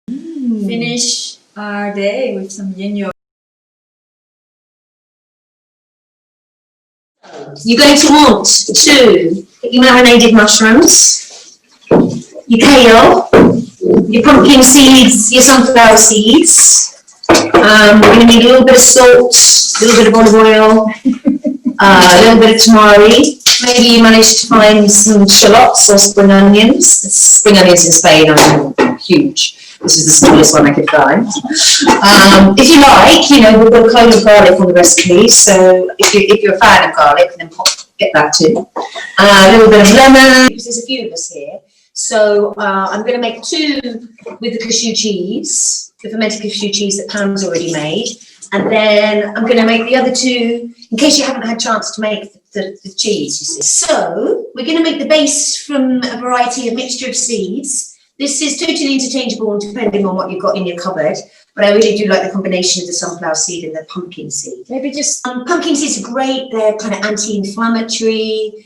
Finish our day with some yin yoga. You're going to want to get your marinated mushrooms, your kale, your pumpkin seeds, your sunflower seeds. We're going to need a little bit of salt, a little bit of olive oil, a little bit of tamari. Maybe you managed to find some shallots or spring onions. Spring onions in Spain are huge. This is the smallest one I could find. If you like, we've got a clove of garlic on the recipe, so if you're a fan of garlic, then get that too. A little bit of lemon, because there's a few of us here. So I'm going to make 2 with the cashew cheese, the fermented cashew cheese that Pam's already made. And then I'm going to make the other 2, in case you haven't had a chance to make the cheese, you see. So we're going to make the base from a variety of mixture of seeds. This is totally interchangeable depending on what you've got in your cupboard, but I really do like the combination of the sunflower seed and the pumpkin seed. Maybe just pumpkin seeds are great. They're kind of anti-inflammatory,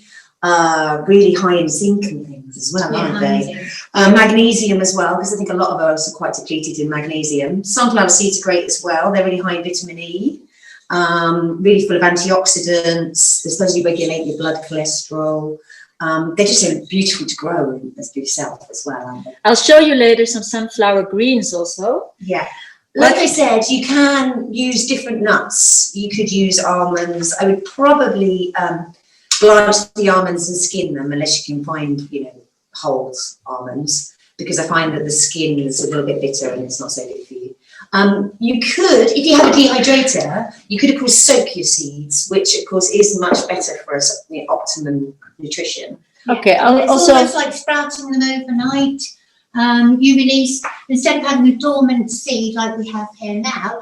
really high in zinc and things as well, aren't they? Magnesium as well, because I think a lot of us are quite depleted in magnesium. Sunflower seeds are great as well. They're really high in vitamin E, really full of antioxidants. They're supposed to regulate your blood cholesterol. They're just so beautiful to grow as yourself as well, aren't they? I'll show you later some sunflower greens also. Yeah. Like I said, you can use different nuts. You could use almonds. I would probably blanch the almonds and skin them, unless you can find, whole almonds, because I find that the skin is a little bit bitter and it's not so good for you. You could, if you have a dehydrator, you could of course soak your seeds, which of course is much better for us, optimum nutrition. Okay, it's almost like sprouting them overnight. You release, instead of having a dormant seed like we have here now,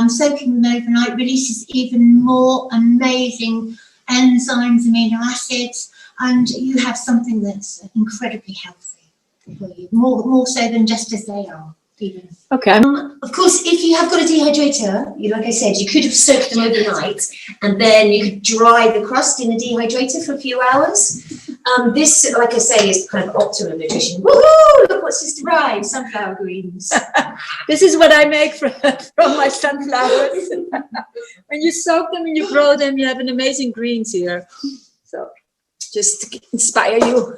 soaking them overnight releases even more amazing enzymes, amino acids, and you have something that's incredibly healthy for you, more so than just as they are. Even. Okay. Of course, if you have got a dehydrator, like I said, you could have soaked them overnight, and then you could dry the crust in the dehydrator for a few hours. This, like I say, is kind of optimum nutrition. Woohoo! Look what's just arrived, sunflower greens. This is what I make from my sunflowers. When you soak them and you grow them, you have an amazing greens here. So, just to inspire you.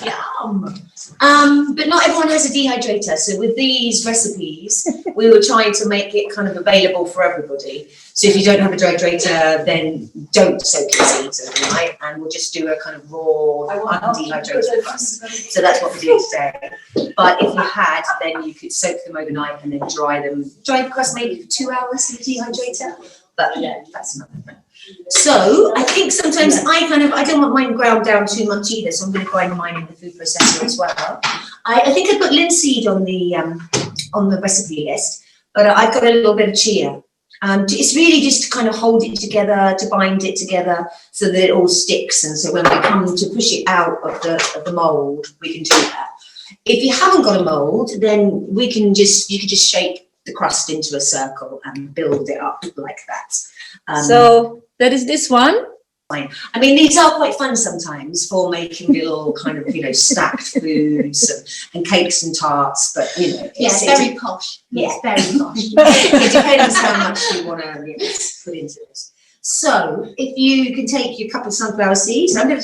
Yum. But not everyone has a dehydrator. So with these recipes, we were trying to make it kind of available for everybody. So if you don't have a dehydrator, then don't soak your seeds overnight, and we'll just do a kind of raw, undehydrated crust. So that's what we're doing today. But if you had, then you could soak them overnight and then dry them. Dry the crust maybe for 2 hours in the dehydrator. But yeah, that's another thing. So I think sometimes I don't want mine ground down too much either, so I'm going to grind mine in the food processor as well. I think I put linseed on the recipe list, but I've got a little bit of chia. It's really just to kind of hold it together, to bind it together so that it all sticks, and so when we come to push it out of the mold, we can do that. If you haven't got a mold, then you could just shape the crust into a circle and build it up like that. So that is this one. I mean, these are quite fun sometimes for making little kind of, stacked foods and cakes and tarts, but, it's very posh. Yeah. It's very posh. It depends how much you want to put into this. So if you can take your cup of sunflower seeds, we're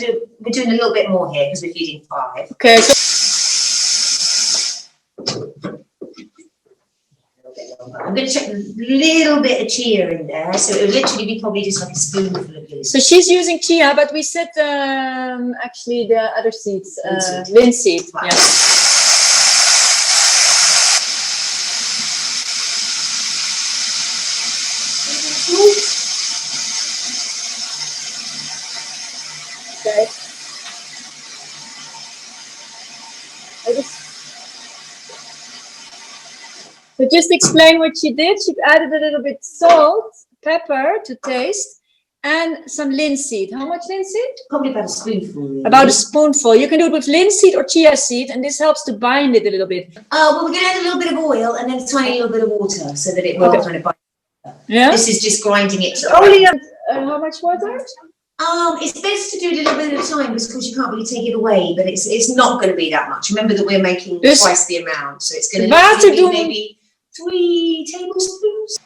doing a little bit more here because we're feeding 5. Okay. I'm going to check a little bit of chia in there, so it will literally be probably just like a spoonful of this. So she's using chia, but we said actually the other seeds, linseed. Wow. Yeah. Okay. So just explain what she did. She added a little bit salt, pepper to taste, and some linseed. How much linseed? Probably about a spoonful. Really. About a spoonful. You can do it with linseed or chia seed, and this helps to bind it a little bit. Well, we're going to add a little bit of oil and then a tiny little bit of water so that it will kind of bind. Yeah. This is just grinding it. Only how much water? It's best to do a little bit at a time because you can't really take it away, but it's not going to be that much. Remember that we're making twice the amount, so it's going to be maybe 3 tablespoons.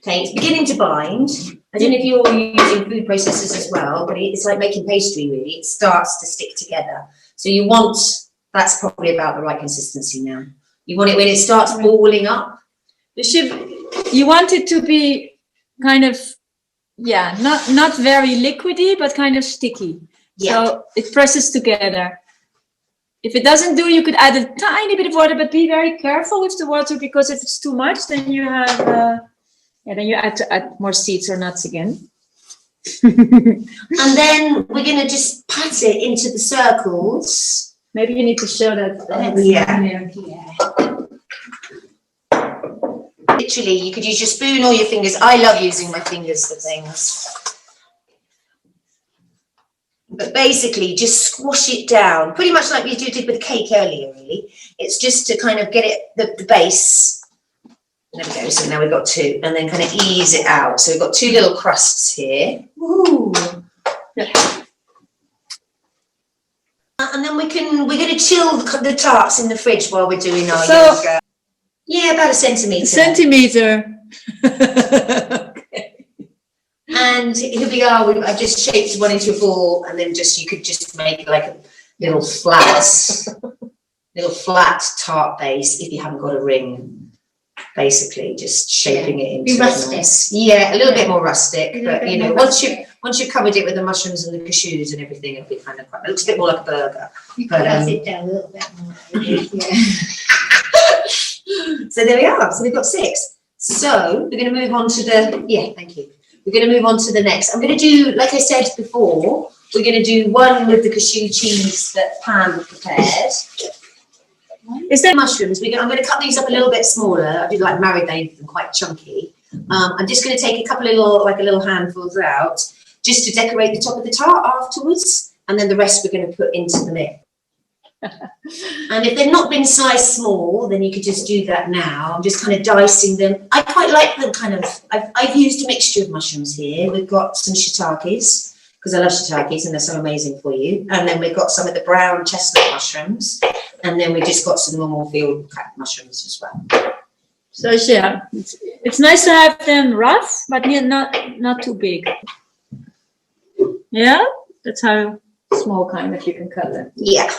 Okay, it's beginning to bind. I don't know if you're using food processors as well, but it's like making pastry really. It starts to stick together. So you want, that's probably about the right consistency now. You want it when it starts balling up. You want it to be kind of, yeah, not very liquidy, but kind of sticky. Yeah. So it presses together. If it doesn't do, you could add a tiny bit of water, but be very careful with the water because if it's too much, then you have, then you have to add more seeds or nuts again. And then we're going to just pat it into the circles. Maybe you need to show that. Yeah. Literally, you could use your spoon or your fingers. I love using my fingers for things. But basically, just squash it down, pretty much like we did with cake earlier, really. It's just to kind of get it, the base. There we go, so now we've got 2, and then kind of ease it out. So we've got 2 little crusts here. Ooh. Yeah. And then we're going to chill the tarts in the fridge while we're doing our yoga. Yeah, about a centimetre. Okay. And here we are. I've just shaped one into a ball, and then you could just make like a little flat tart base if you haven't got a ring. Basically, just shaping it into rustic. Yeah, a little bit more rustic. But you know, once you've covered it with the mushrooms and the cashews and everything, it'll be kind of quite. It looks a bit more like a burger. You could press it down a little bit more. Yeah. So there we are. So we've got 6. So we're going to move on to the, thank you. We're going to move on to the next. I'm going to do, like I said before, we're going to do one with the cashew cheese that Pam prepared. Is there mushrooms? I'm going to cut these up a little bit smaller. I do like marinate them quite chunky. I'm just going to take a couple of little handfuls out just to decorate the top of the tart afterwards. And then the rest we're going to put into the mix. And if they've not been sized small, then you could just do that now. I'm just kind of dicing them. I quite like them kind of, I've used a mixture of mushrooms here. We've got some shiitakes, because I love shiitakes and they're so amazing for you. And then we've got some of the brown chestnut mushrooms. And then we just got some normal field cut mushrooms as well. So yeah, it's nice to have them rough, but not too big. Yeah, that's how small kind of you can cut them. Yeah.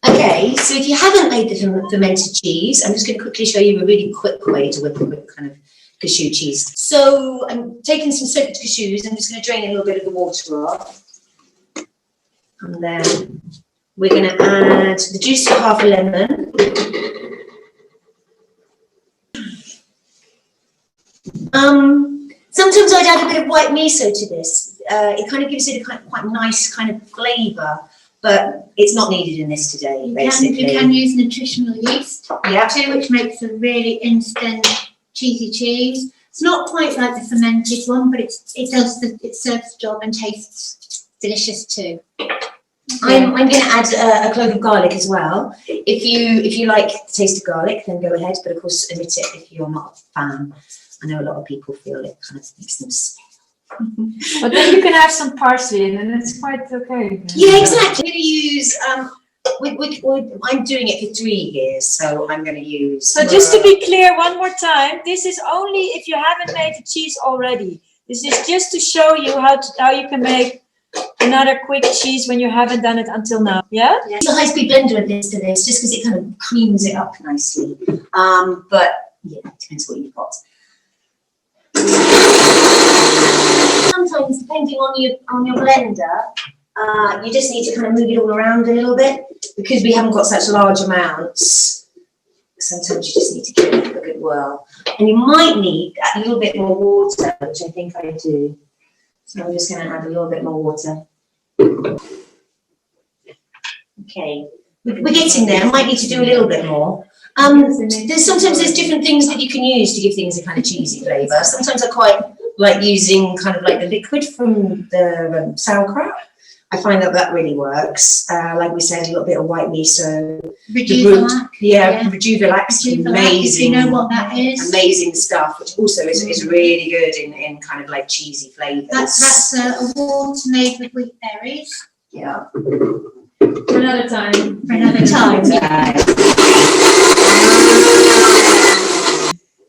Okay, so if you haven't made the fermented cheese, I'm just going to quickly show you a really quick way to whip a quick kind of cashew cheese. So I'm taking some soaked cashews. I'm just going to drain a little bit of the water off. And then we're going to add the juice of half a lemon. Sometimes I'd add a bit of white miso to this. It kind of gives it a quite nice kind of flavour. But it's not needed in this today, basically. You can use nutritional yeast too, which makes a really instant cheesy cheese. It's not quite like the fermented one, but it serves the job and tastes delicious too. I'm going to add a clove of garlic as well. If you like the taste of garlic, then go ahead. But of course, omit it if you're not a fan. I know a lot of people feel it kind of makes them smell. But then you can have some parsley in, and it's quite okay. Yeah, exactly. I'm going to use. I'm doing it for 3 years, so I'm going to use. So just to be clear, one more time, this is only if you haven't made the cheese already. This is just to show you how you can make another quick cheese when you haven't done it until now. Yeah. Use a high-speed blender of this to this, just because it kind of creams it up nicely. But yeah, it depends what you've got. Sometimes, depending on your blender, you just need to kind of move it all around a little bit because we haven't got such large amounts. Sometimes you just need to give it a good whirl, and you might need a little bit more water, which I think I do. So I'm just going to add a little bit more water. Okay, we're getting there. I might need to do a little bit more. There's different things that you can use to give things a kind of cheesy flavour. Sometimes I quite like using kind of like the liquid from the sauerkraut. I find that really works. Like we said, a little bit of white miso. Rejuvelac. Rejuvelac's amazing. If you know what that is. Amazing stuff, which also is really good in kind of like cheesy flavours. That's a water made with wheat berries. Yeah. For another time. For another time.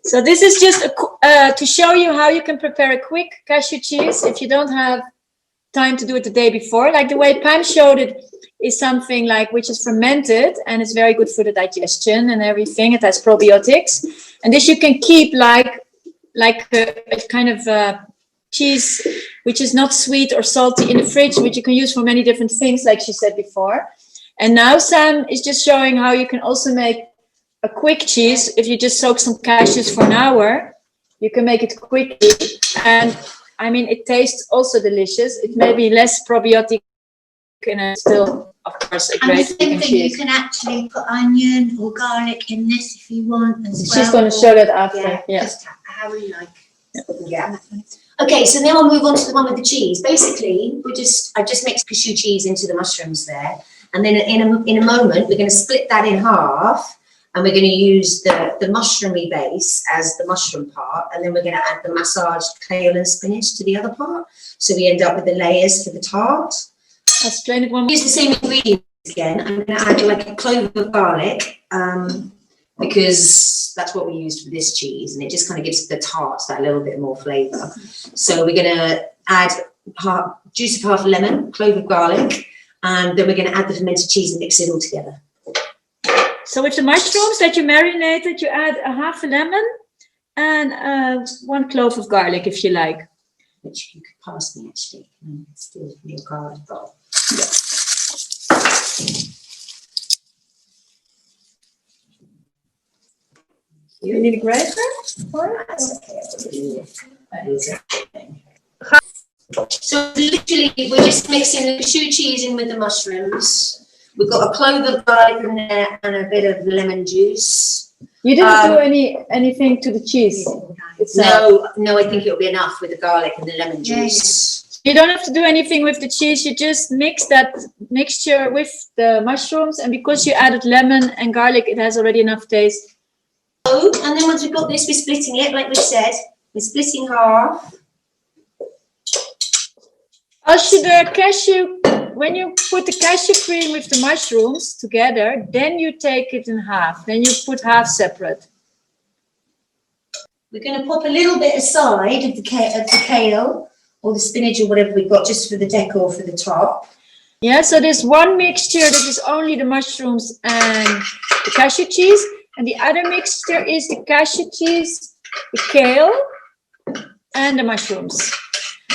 So this is just to show you how you can prepare a quick cashew cheese if you don't have time to do it the day before. Like the way Pam showed it is something like which is fermented and it's very good for the digestion and everything. It has probiotics, and this you can keep like a kind of cheese which is not sweet or salty in the fridge, which you can use for many different things, like she said before. And now Sam is just showing how you can also make a quick cheese. If you just soak some cashews for an hour, you can make it quickly. And I mean, it tastes also delicious. It may be less probiotic and it's still, of course, a great And the same thing, cheese. you can actually put onion or garlic in this if you want as well. She's going to show that after. Yeah. Just how we like. Yeah. Okay, so now I'll move on to the one with the cheese. Basically, I've just mixed cashew cheese into the mushrooms there. And then in a moment, we're going to split that in half. And we're going to use the mushroomy base as the mushroom part, and then we're going to add the massaged kale and spinach to the other part. So we end up with the layers for the tart. I'll explain it one more. Use the same ingredients again. I'm going to add like a clove of garlic because that's what we used for this cheese, and it just kind of gives the tart that little bit more flavour. So we're going to add juice of half a lemon, clove of garlic, and then we're going to add the fermented cheese and mix it all together. So with the mushrooms that you marinated, you add a half a lemon and 1 clove of garlic, if you like. Which you could pass me, actually. Still your garlic bowl. You need a grater? That's okay. So literally, we're just mixing the cashew cheese in with the mushrooms. We've got a clove of garlic in there and a bit of lemon juice. You didn't do anything to the cheese? No, I think it'll be enough with the garlic and the lemon juice. You don't have to do anything with the cheese. You just mix that mixture with the mushrooms, and because you added lemon and garlic, it has already enough taste. Oh, and then once we've got this, we're splitting it, like we said. We're splitting half. When you put the cashew cream with the mushrooms together, then you take it in half. Then you put half separate. We're going to pop a little bit aside of the kale or the spinach or whatever we've got just for the decor for the top. Yeah, so there's one mixture that is only the mushrooms and the cashew cheese. And the other mixture is the cashew cheese, the kale, and the mushrooms.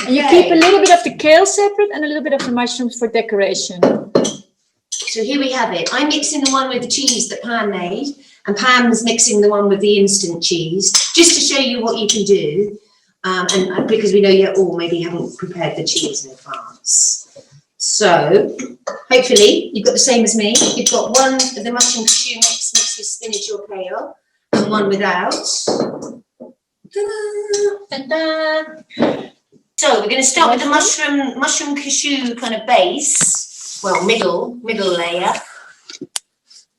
And you keep a little bit of the kale separate and a little bit of the mushrooms for decoration. So here we have it. I'm mixing the one with the cheese that Pam made, and Pam's mixing the one with the instant cheese, just to show you what you can do. And because we know you all maybe haven't prepared the cheese in advance. So hopefully you've got the same as me. You've got one of the mushroom cashew mixed with spinach or kale, and one without. Ta-da! So we're going to start with the mushroom cashew kind of base, well, middle layer.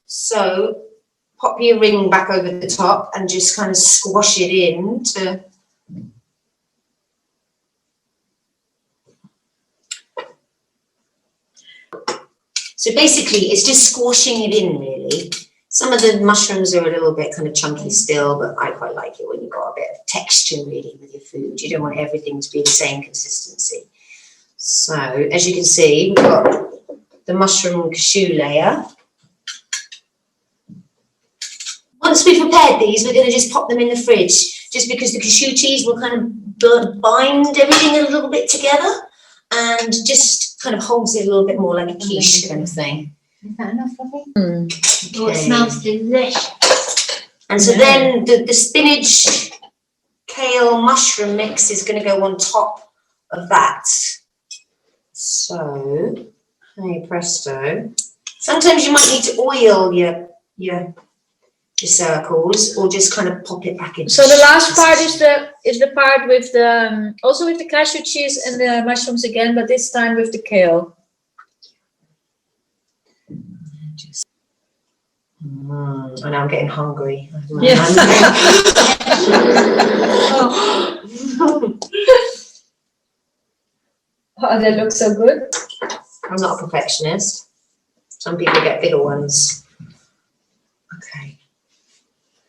So pop your ring back over the top and just kind of squash it in to. So basically, it's just squashing it in, really. Some of the mushrooms are a little bit kind of chunky still, but I quite like it when you've got a bit of texture, really, with your food. You don't want everything to be the same consistency. So, as you can see, we've got the mushroom cashew layer. Once we've prepared these, we're going to just pop them in the fridge, just because the cashew cheese will kind of bind everything a little bit together and just kind of holds it a little bit more like a quiche kind of thing. Is that enough of it? Okay. Oh, it smells delicious. And so then the spinach, kale, mushroom mix is going to go on top of that. So, hey presto. Sometimes you might need to oil your circles, or just kind of pop it back in. So the last part is the part with the also with the cashew cheese and the mushrooms again, but this time with the kale. delicious. And I'm getting hungry. Yes. Oh, that looks so good. I'm not a perfectionist. Some people get bigger ones. Okay.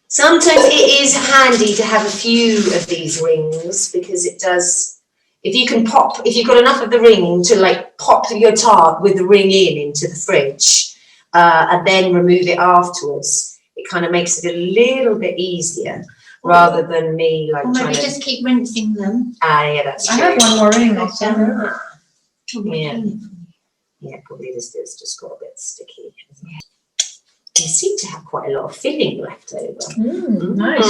Sometimes it is handy to have a few of these rings because it does, if you've got enough of the ring to like pop your tart with the ring into the fridge and then remove it afterwards, it kind of makes it a little bit easier rather than me like Or trying maybe to... just keep rinsing them. Yeah, that's true. I have one more ring. Yeah, probably this has just got a bit sticky. They seem to have quite a lot of filling left over. Nice.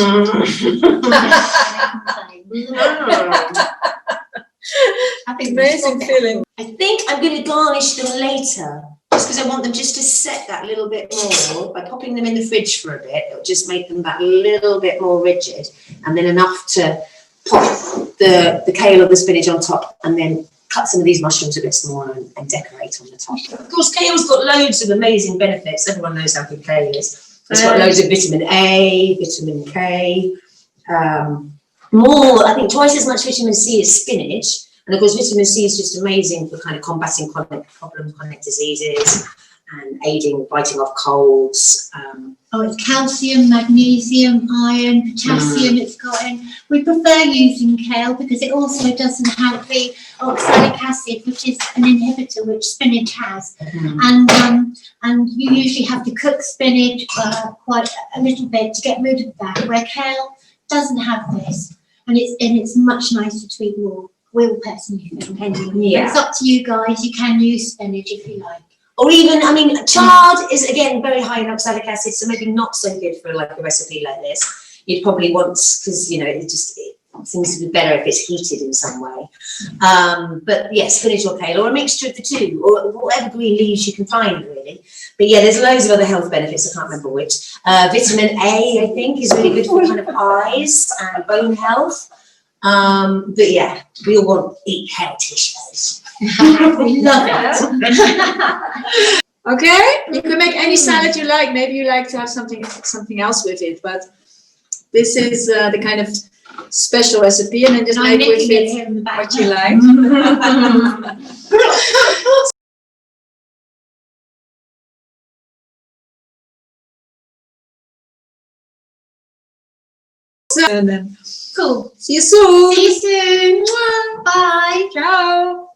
I think Amazing filling. I think I'm going to garnish them later, just because I want them just to set that little bit more. By popping them in the fridge for a bit, it'll just make them that little bit more rigid, and then enough to pop the kale or the spinach on top, and then cut some of these mushrooms a bit smaller and decorate on the top. Of course, kale's got loads of amazing benefits. Everyone knows how good kale is. It's got loads of vitamin A, vitamin K, I think twice as much vitamin C as spinach. And of course, vitamin C is just amazing for kind of combating chronic problems, chronic diseases, and aiding fighting off colds. It's calcium, magnesium, iron, potassium it's got in. We prefer using kale because it also doesn't have the oxalic acid, which is an inhibitor which spinach has. And you usually have to cook spinach quite a little bit to get rid of that, where kale doesn't have this, and it's much nicer to eat raw. We'll personally think anyway. Yeah. It's up to you guys. You can use spinach if you like. Or even, I mean, chard is again very high in oxalic acid, so maybe not so good for like a recipe like this. You'd probably want, because it seems to be better if it's heated in some way. But yes, spinach or kale, or a mixture of the two, or whatever green leaves you can find, really. But yeah, there's loads of other health benefits. I can't remember which. Vitamin A, I think, is really good for kind of eyes and bone health. But yeah, we all want to eat healthy shows. We love it. Okay, you can make any salad you like. Maybe you like to have something else with it, but this is the kind of special recipe, and then just make with it what you like. And then Cool. see you soon. See you soon. Bye. Ciao.